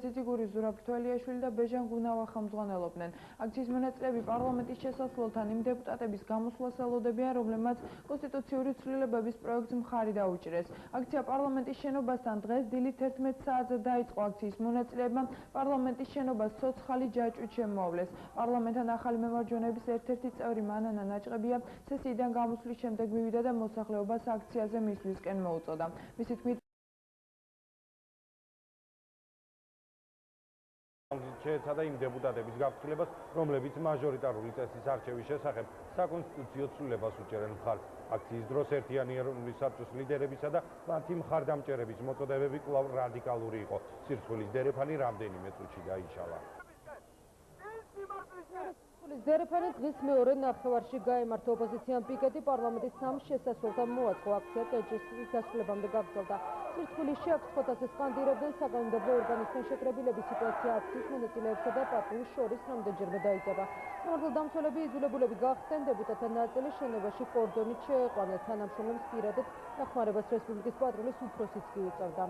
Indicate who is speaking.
Speaker 1: ძიძიგური, ზურაბ თველიაშვილი და ბეჟან გუნავა ხელმძღვანელობდნენ. აქციის მონაწილეები პარლამენტის შესასვლელთან იმ დეპუტატების გამოსვლას ელოდებიან, რომლებმაც კონსტიტუციური ცვლილებების პროექტს მხარი დაუჭირეს. აქცია პარლამენტის შენობასთან დღეს დილით 11 საათზე დაიწყო. აქციის მონაწილეებმა პარლამენტის შენობას ცოცხალი ჯაჭვით შემოავლეს. პარლამენტთან ახალი მემარჯვენეების ერთ-ერთი წევრი მანანა ნაჭყებია სესიიდან გამოსვლის შემდეგ მივიდა და მოსახლეობას აქციაზე მისვლისკენ მოუწოდა. მისი თქმით,
Speaker 2: შეეცადა იმ დეპუტატების გაფრთხილებას, რომლებიც მაჟორიტარული წესის არჩევის შესახებ საკონსტიტუციო ცვლილებას უჭერენ მხარს. აქციის დროს ერთიანი ეროვნული საბჭოს ლიდერებისა და მათი მხარდამჭერების მოწოდებები კვლავ რადიკალური იყო. სირცხვილის დერეფანი რამდენიმე წუთში დაიშალა.
Speaker 3: დერეფანი დღის მეორე ნახევარში გაემართა ოპოზიციამ პიკეტი პარლამენტის სამ შესასვლელთან მოაწყო. აქცია კეჭის დასრულებამდე გაგრძელდა. სირცხვილისში აქ სხვათასე სკანდირებდნენ საკანონმდებლო ორგანოსთან შეკრებილების სიტუაცია აქციის მონაწილეებსა და პარტიულ შორის რამდენჯერმე დაიძაბა. მართლმადიდებლები იძულებულები გახდნენ დეპუტატთა ნაწილი შენობაში კორდონით შეეყვანეს. თანამშრომლებს პირადად დახმარებას რესპუბლიკის პატრულის უფროსიც კი უწევდა.